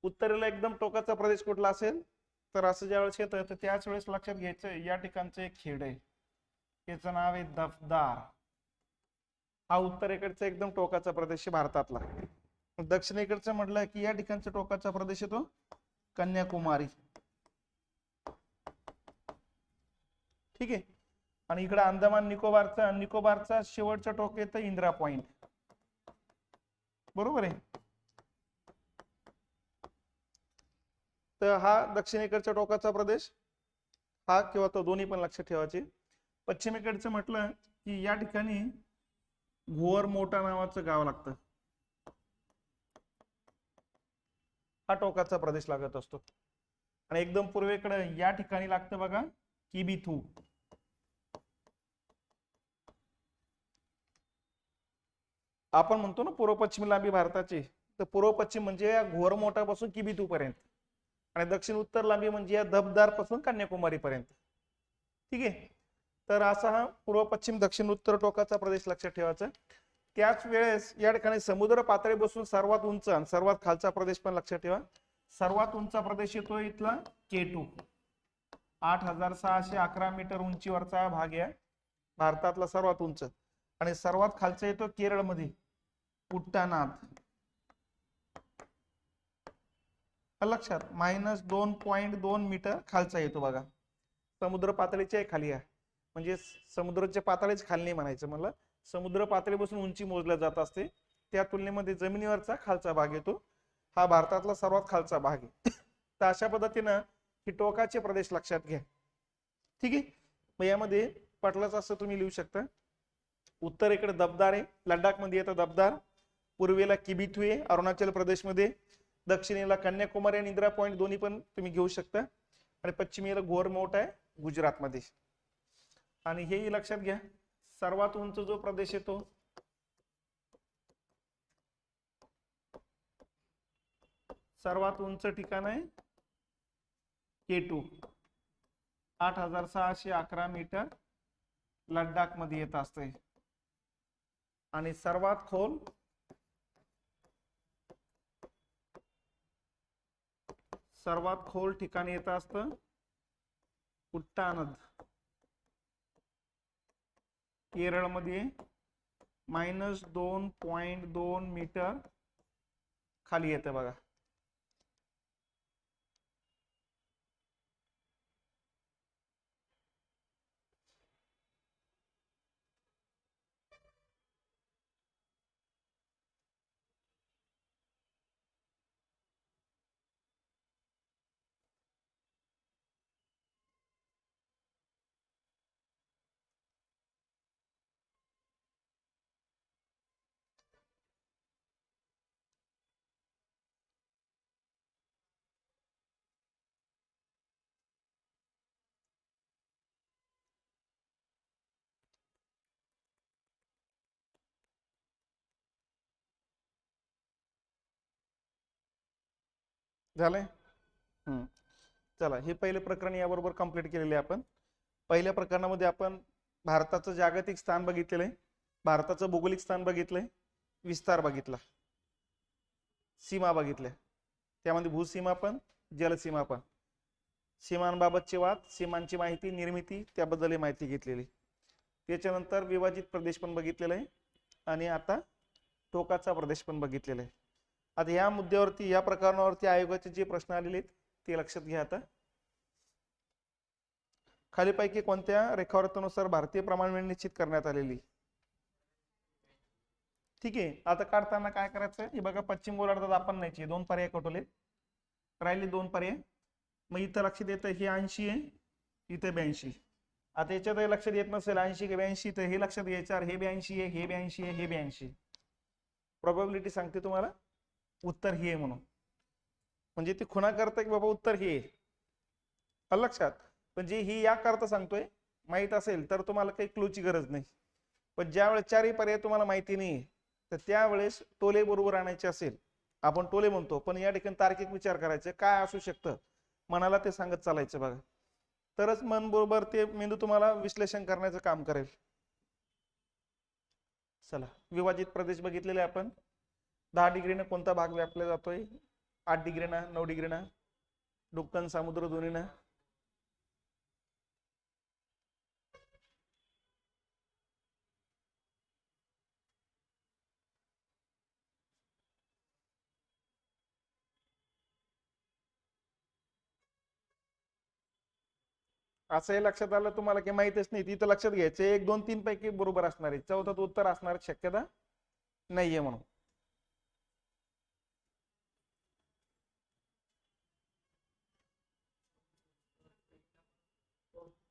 उत्तरेला एकदम टोकाचा प्रदेश कुठला असेल तर असं ज्या वेळेस येतं तर त्याच वेळेस लक्षात घ्यायचं या ठिकाणचं एक खेड आहे, त्याचं नाव आहे दफदार. हा उत्तरेकडचा एकदम टोकाचा प्रदेश आहे भारतातला. दक्षिणेकडचं म्हटलं की या ठिकाणचा टोकाचा प्रदेश येतो कन्याकुमारी. ठीक आहे. आणि इकडे अंदमान निकोबारचा शेवटचा टोक येतं इंदिरा पॉइंट. बरोबर आहे. तर हा दक्षिणेकडच्या टोकाचा प्रदेश हा किंवा तो दोन्ही पण लक्षात ठेवायचे. पश्चिमेकडचं म्हटलं की या ठिकाणी घोर मोठा नावाचं गाव लागतं. हा टोकाचा प्रदेश लागत असतो. आणि एकदम पूर्वेकडे या ठिकाणी लागतं बघा किबिथू. आपण म्हणतो ना पूर्व पश्चिम लांबी भारताची, तर पूर्व पश्चिम म्हणजे या घोर मोठापासून किबिथू पर्यंत आणि दक्षिण उत्तर लांबी म्हणजे या दफदार पासून कन्याकुमारी पर्यंत. ठीक आहे. तर असा हा पूर्व पश्चिम दक्षिण उत्तर टोकाचा प्रदेश लक्षात ठेवायचा. त्याच वेळेस या ठिकाणी समुद्र पातळीपासून सर्वात उंच आणि सर्वात खालचा प्रदेश पण लक्षात ठेवा. सर्वात उंच प्रदेश येतो इथला K2, 8611 मीटर उंचीवरचा हा भाग आहे भारतातला सर्वात उंच. आणि सर्वात खालचा येतो केरळमध्ये कुट्टानाद. लक्षात -2.2 मीटर खालचा येतो बघा. समुद्र पातळीच्या खाली आहे, म्हणजे समुद्राच्या पातळीच खाली नाही म्हणायचं मला, समुद्र पातळीपासून उंची मोजल्या जात असते त्या तुलनेमध्ये जमिनीवरचा खालचा भाग येतो हा भारतातला सर्वात खालचा भाग आहे. तर अशा पद्धतीनं ही टोकाचे प्रदेश लक्षात घ्या. ठीक आहे. मग यामध्ये पटलाच असं तुम्ही लिहू शकता. उत्तरेकडे दफदार आहे, लडाख मध्ये येतं दफदार. पूर्वेला किबिथू आहे अरुणाचल प्रदेश मध्ये. दक्षिणेला कन्याकुमारी आणि इंदिरा पॉइंट दोन्ही पण तुम्ही घेऊ शकता. आणि पश्चिमेला गोरमोट आहे गुजरात मध्ये. आणि हेही लक्षात घ्या सर्वात उंच जो प्रदेश येतो सर्वात उंच ठिकाण आहे K2, 8611 मीटर लडाख मध्ये येत असते. आणि सर्वात खोल ठिकाण येत असतं कुट्टानद, केरळमध्ये -2.2 मीटर खाली येतं बघा. झालंय. चला हे पहिले प्रकरण याबरोबर कंप्लीट केलेले आपण. पहिल्या प्रकरणामध्ये आपण भारताचं जागतिक स्थान बघितलेलं आहे, भारताचं भौगोलिक स्थान बघितलंय, विस्तार बघितला, सीमा बघितल्या, त्यामध्ये भूसीमा पण जलसीमा पण, सीमांबाबतचे वाद, सीमांची माहिती, निर्मिती त्याबद्दल माहिती घेतलेली. त्याच्यानंतर विभाजित प्रदेश पण बघितलेला आहे आणि आता टोकाचा प्रदेश पण बघितलेला आहे. आता या मुद्द्यावरती या प्रकरणावरती आयोगाचे जे प्रश्न आलेले आहेत ते लक्षात घ्या. आता खालीपैकी कोणत्या रेखावृत्तानुसार भारतीय प्रमाणवेळ निश्चित करण्यात आलेली. ठीक आहे. आता काढताना काय करायचं हे बघा, पश्चिम गोलार्धात आपण नाही, 2 पर्याय कटवले, राहिले 2 पर्याय. मग इथं लक्षात येतं हे 80 आहे, इथे 82. आता याच्यात लक्षात येत नसेल 80 की 82 तर हे लक्षात घ्यायचं, हे 82 आहे, हे 82 आहे, हे 82. प्रोबॅबिलिटी सांगते तुम्हाला उत्तर हे आहे म्हणून, म्हणजे ती खुणा करता की बाबा उत्तर हे आहे. लक्षात म्हणजे ही या करता सांगतोय, माहित असेल तर तुम्हाला काही क्लूची गरज नाही. पण ज्यावेळेस चारही पर्याय तुम्हाला माहिती नाही तर त्यावेळेस टोले बरोबर आणायचे असेल, आपण टोले म्हणतो पण या ठिकाणी तार्किक विचार करायचे काय असू शकतं, मनाला ते सांगत चालायचं बघा, तरच मन बरोबर ते मेंदू तुम्हाला विश्लेषण करण्याचं काम करेल. चला विभाजित प्रदेश बघितलेले आपण. 10 डिग्रीने कोणता भाग व्यापला जातोय, 8 डिग्री ना 9 डिग्री ना डुक्कन समुद्र दोन्ही ना असंही लक्षात आलं तुम्हाला की माहितच नाही तिथं लक्षात घ्यायचं 1 2 3 पैकी बरोबर असणार आहे चौथ्यात उत्तर असणार शक्यता नाहीये म्हणून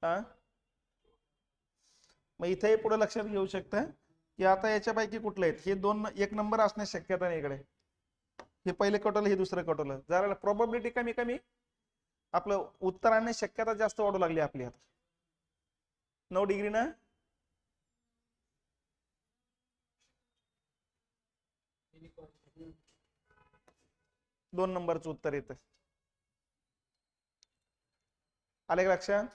हा मग इथे पुढे लक्षात घेऊ शकता की आता याच्यापैकी कुठले आहेत हे दोन 1 नंबर असण्याची शक्यता नाही इकडे हे पहिले कटवलं हे दुसरं कटवलं जरा प्रोबॅबिलिटी कमी कमी आपलं उत्तर आणण्याची शक्यता जास्त वाढू लागली आपली आता 9 डिग्री ना 2 नंबरचं उत्तर येतं आले का लक्षात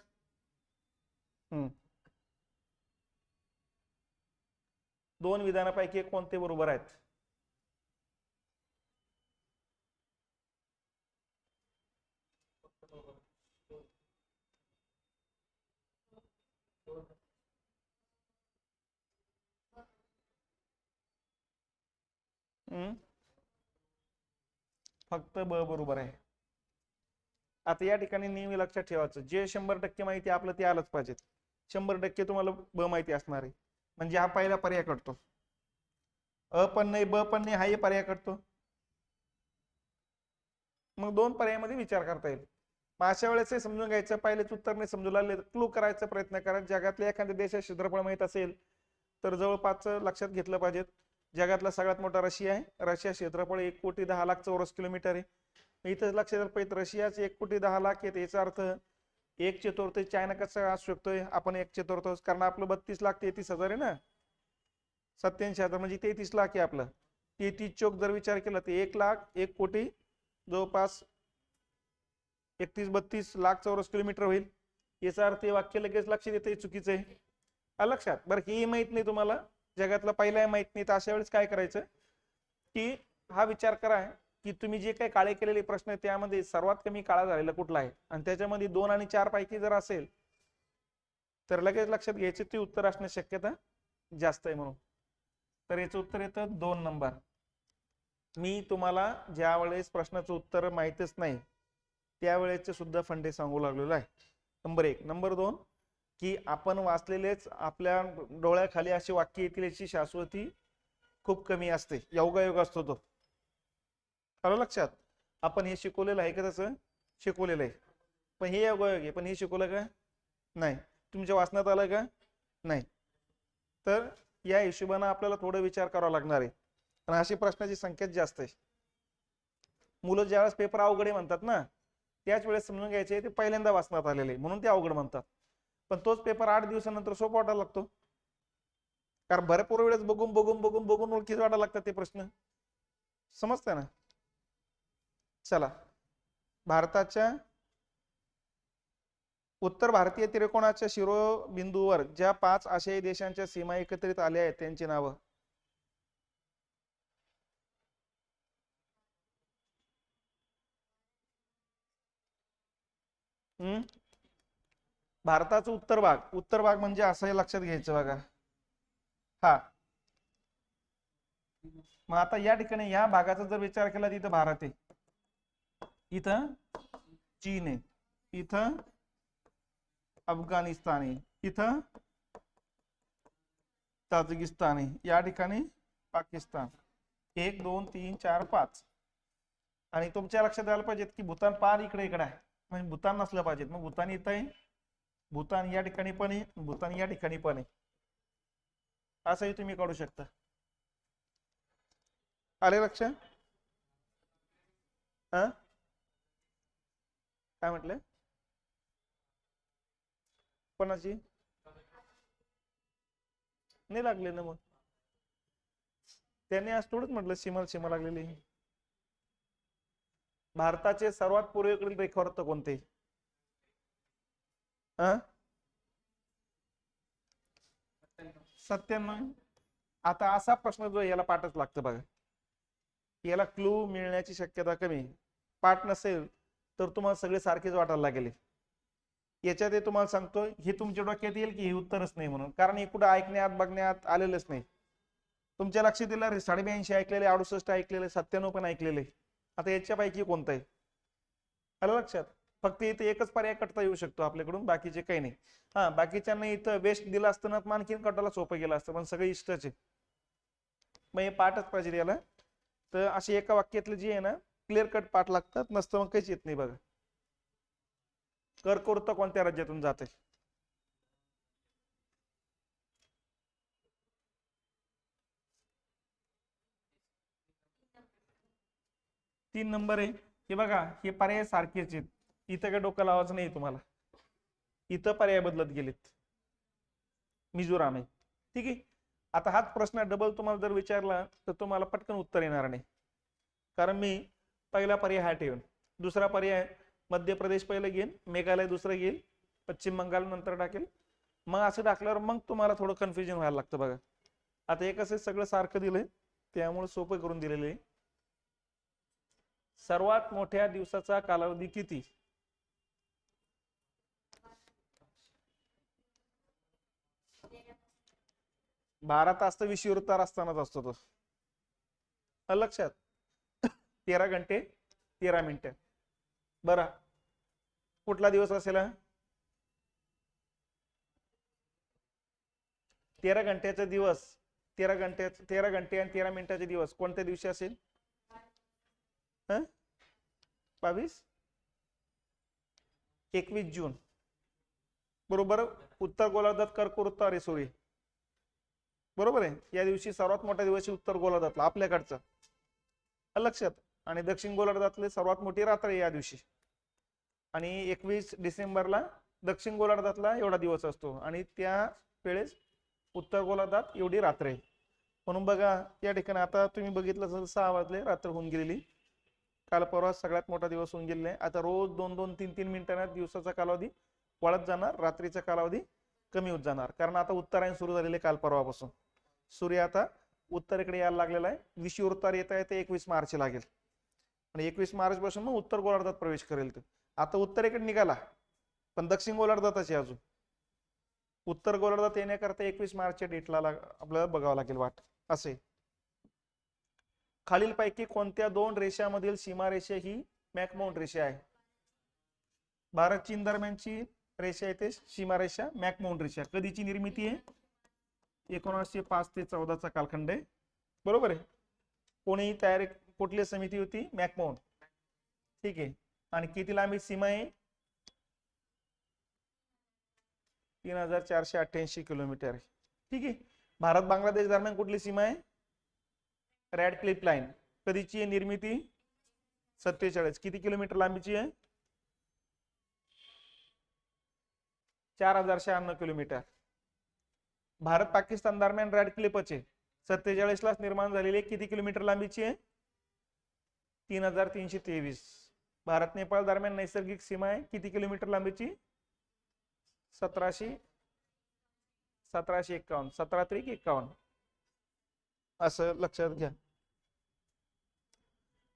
दोन विधानापैकी कोणते बरोबर आहेत फक्त ब बरोबर आहे आता या ठिकाणी नेहमी लक्षात ठेवायचं जे 100% माहिती आपलं ते आलंच पाहिजे 100% तुम्हाला ब माहिती असणार आहे म्हणजे हा पहिला पर्याय करतो अ पण नाही ब पण नाही हा ही पर्याय करतो मग 2 पर्यायामध्ये विचार करता येईल मग अशा वेळेस समजून घ्यायचं पहिलेच उत्तर नाही समजू लागले क्लू करायचा प्रयत्न करा जगातल्या एखाद्या देशात क्षेत्रफळ माहित असेल तर जवळपास लक्षात घेतलं पाहिजे जगातला सगळ्यात मोठा रशिया आहे रशिया क्षेत्रफळ 1,10,00,000 चौरस किलोमीटर आहे इथं लक्षात पाहिजे रशियाचे 1,10,00,000 आहे याचा अर्थ 1/4 चायना कसं असू शकतोय आपण 1/4 कारण आपलं 32,33,000 आहे ना 87,000 म्हणजे 33 लाख आहे आपलं 33 चौक जर विचार केला तर 1,01,00,000 जवळपास 31-32 लाख चौरस किलोमीटर होईल याचा अर्थ हे वाक्य लगेच लक्षात येते चुकीचं आहे लक्षात बरं ही माहित नाही तुम्हाला जगातला पहिला माहित नाही तर अशा वेळेस काय करायचं की हा विचार करा की तुम्ही जे काही काळे केलेले प्रश्न आहेत त्यामध्ये सर्वात कमी काळा झालेला कुठला आहे आणि त्याच्यामध्ये 2 आणि 4 पैकी जर असेल तर लगेच लक्षात घ्यायचे ते उत्तर असण्याची शक्यता जास्त आहे म्हणून तर याचं उत्तर येतं 2 नंबर मी तुम्हाला ज्या वेळेस प्रश्नाचं उत्तर माहितच नाही त्यावेळेचे सुद्धा फंडे सांगू लागलेलो आहे नंबर 1 नंबर 2 की आपण वाचलेलेच आपल्या डोळ्याखाली अशी वाक्य येतील याची शाश्वती खूप कमी असते योगायोग असतो तो आलं लक्षात आपण हे शिकवलेलं आहे का तसं शिकवलेलं आहे पण हे योगायोग आहे पण हे शिकवलं का नाही तुमच्या वाचनात आलं का नाही तर या हिशोबाने आपल्याला थोडं विचार करावा लागणार आहे आणि अशी प्रश्नाची संख्या जास्त आहे मुलं ज्यावेळेस पेपर अवघड आहे म्हणतात ना त्याच वेळेस समजून घ्यायचे ते पहिल्यांदा वाचनात आलेले म्हणून ते अवघड म्हणतात पण तोच पेपर 8 दिवसानंतर सोपा वाटायला लागतो कारण भरपूर वेळेस बघून बघून बघून बघून ओळखीच वाटायला लागतात ते प्रश्न समजतंय ना चला भारताच्या उत्तर भारतीय त्रिकोणाच्या शिरोबिंदूवर ज्या 5 आशियाई देशांच्या सीमा एकत्रित आल्या आहेत त्यांची नावं भारताचा उत्तर भाग म्हणजे असं लक्षात घ्यायचं बघा हा मग आता या ठिकाणी या भागाचा जर विचार केला तिथं भारत आहे इथं चीन आहे इथं अफगाणिस्तान आहे इथं ताजिकिस्तान आहे या ठिकाणी पाकिस्तान 1 2 3 4 5 आणि तुमच्या लक्षात आलं पाहिजे की भूतान पार इकडे इकडे आहे म्हणजे भूतान नसलं पाहिजे मग भूतान इथं आहे भूतान या ठिकाणी पण आहे भूतान या ठिकाणी पण आहे असंही तुम्ही काढू शकता आले लक्ष काय म्हटलं कोणाची नाही लागले ना मग त्यांनी आज थोडंच म्हटलं सीमा लागलेली भारताचे सर्वात पूर्वेकडील रेखावृत्त कोणते 97 आता असा प्रश्न जो याला पाठच लागतं बघा याला क्लू मिळण्याची शक्यता कमी पाठ नसेल तर तुम्हाला सगळे सारखेच वाटायला लागेल. याच्यात हे तुम्हाला सांगतो, हे तुमच्या डोक्यात येईल की हे उत्तरच नाही म्हणून, कारण हे कुठं ऐकण्यात बघण्यात आलेलंच नाही. तुमच्या लक्षात येईल 82 ऐकलेले, 68 ऐकलेले, 97 पण ऐकलेले. आता याच्यापैकी कोणतं आहे? आलं लक्षात? फक्त इथे एकच पर्याय कटता येऊ शकतो आपल्याकडून, बाकीचे काही नाही. हा, बाकीच्यांना इथं वेस्ट दिला असताना आणखीन कटाला सोपं गेलं असतं, पण सगळे इष्टच आहे. मग हे पाठच पाहिजे याला. तर असे एका वाक्यातले जे आहे ना क्लिअर कट पाठ लागतात, नसतं मग काहीच येत नाही बघा. कर्कवृत्त कोणत्या राज्यातून जाते? तीन नंबर आहे. हे बघा, हे पर्याय सारखेच आहेत, इथं काय डोकं लावायचं नाही तुम्हाला. इथं पर्याय बदलत गेलेत. मिझोराम आहे. ठीक आहे. आता हाच प्रश्न डबल तुम्हाला जर विचारला तर तुम्हाला पटकन उत्तर येणार नाही, कारण मी पहिला पर्याय हा ठेवेन, दुसरा पर्याय मध्य प्रदेश पहिलं घेईन, मेघालय दुसरं घेईल, पश्चिम बंगाल नंतर टाकेल. मग असं टाकल्यावर मग तुम्हाला थोडं कन्फ्युजन व्हायला लागतं बघा. आता हे कसं सगळं सारखं दिलंय त्यामुळे सोपं करून दिलेलं आहे. सर्वात मोठ्या दिवसाचा कालावधी किती? बारा तास तर विषुववृत्तावर असतानाच असतो तो. लक्षात? 13 घंटे 13 मिनिटं. बरं, कुठला दिवस असेल? 13 घंट्याचा दिवस, 13 घंटे आणि 13 मिनिटाचे दिवस कोणत्या दिवशी असेल? 22 21 जून. बरोबर. उत्तर गोलार्धात कर्कवृत्त अरे सूर्य, बरोबर आहे. या दिवशी सर्वात मोठा दिवस उत्तर गोलार्धातला आपल्याकडचा. लक्षात? आणि दक्षिण गोलार्धातले सर्वात मोठी रात्र या दिवशी. आणि 21 डिसेंबरला दक्षिण गोलार्धातला एवढा दिवस असतो, आणि त्या वेळेस उत्तर गोलार्धात एवढी रात्र आहे. म्हणून बघा या ठिकाणी आता तुम्ही बघितलं 6 वाजले, रात्र होऊन गेलेली. काल परवा सगळ्यात मोठा दिवस होऊन गेलेला आहे. आता रोज 2-2, 3-3 मिनिटांना दिवसाचा कालावधी वाढत जाणार, रात्रीचा कालावधी कमी होत जाणार, कारण आता उत्तरायण सुरू झालेले काल परवापासून. सूर्य आता उत्तरेकडे यायला लागलेला आहे. विषुववृत्तावर येता येता 21 मार्च लागेल, आणि 21 मार्च पासून मग उत्तर गोलार्धात प्रवेश करेल. तो आता उत्तरेकडे निघाला, पण दक्षिण गोलार्धातच आहे अजून. उत्तर गोलार्धात येण्याकरता 21 मार्चच्या डेटला आपल्याला बघावं लागेल वाट. असे खालीलपैकी कोणत्या दोन रेषामधील सीमारेषा ही मॅकमोहन रेषा आहे? भारत चीन दरम्यानची रेषा येते सीमारेषा मॅकमोहन रेषा. कधीची निर्मिती आहे? 1905 ते 14चा कालखंड आहे, बरोबर आहे. कोणीही तयारी, कुठली समिती होती? मॅकमोहन. ठीक आहे. आणि किती लांबी सीमा आहे? 3488 किलोमीटर आहे. ठीक आहे. भारत बांगलादेश दरम्यान कुठली सीमा आहे? Radcliffe line. कधीची आहे निर्मिती? 47. किती किलोमीटर लांबीची आहे? 4096 किलोमीटर. भारत पाकिस्तान दरम्यान रॅडक्लिफच आहे, 47 ला निर्माण झालेली, किती किलोमीटर लांबीची आहे? 3323. भारत नेपाळ दरम्यान नैसर्गिक सीमा आहे, किती किलोमीटर लांबीची? 1751. 1751. असं लक्षात घ्या.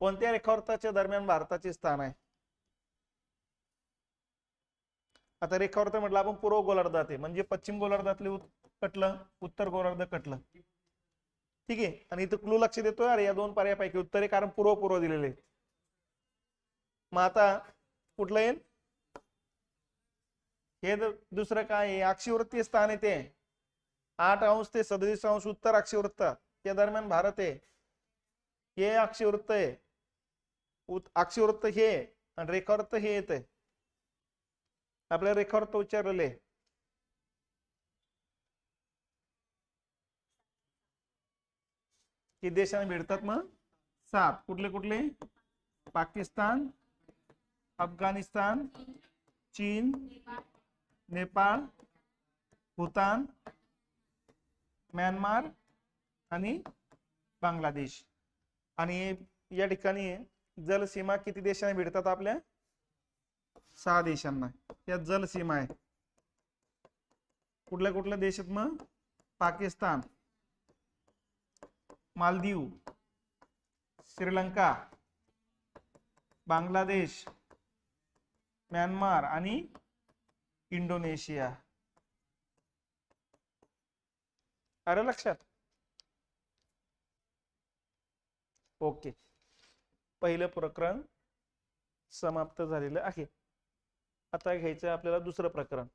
कोणत्या रेखावृत्ताच्या दरम्यान भारताचे स्थान आहे? आता रेखावृत्त म्हटलं आपण पूर्व गोलार्धात आहे, म्हणजे पश्चिम गोलार्धातले कटलं, उत्तर गोलार्ध कटलं. ठीक आहे. आणि इथं क्लू लक्ष देतोय, अरे या दोन पर्यायापैकी उत्तर आहे, कारण पूर्व पूर्व दिलेले. मग आता कुठलं येईल? हे दुसरं काय आहे? अक्षीवृत्तीय स्थान आहे ते 8 अंश ते 37 अंश उत्तर अक्षीवृत्त या दरम्यान भारत आहे. हे अक्षीवृत्त आहे, अक्षीवृत्त हे, आणि रेखावृत्त हे येत आहे. आपल्याला रेखावृत्त उच्चारले किती देशांना भेटतात? मग 7. कुठले कुठले? पाकिस्तान, अफगाणिस्तान, चीन, नेपाळ, भूतान, म्यानमार आणि बांगलादेश. आणि या ठिकाणी जलसीमा किती देशांना भेटतात? आपल्या 6 देशांना या जलसीमा आहे. कुठल्या कुठल्या देशात? मग पाकिस्तान, मालदीव, श्रीलंका, बांगलादेश, म्यानमार आणि इंडोनेशिया. आलं लक्षात? ओके, पहिलं प्रकरण समाप्त झालेलं आहे. आता घ्यायचं आपल्याला दुसरं प्रकरण.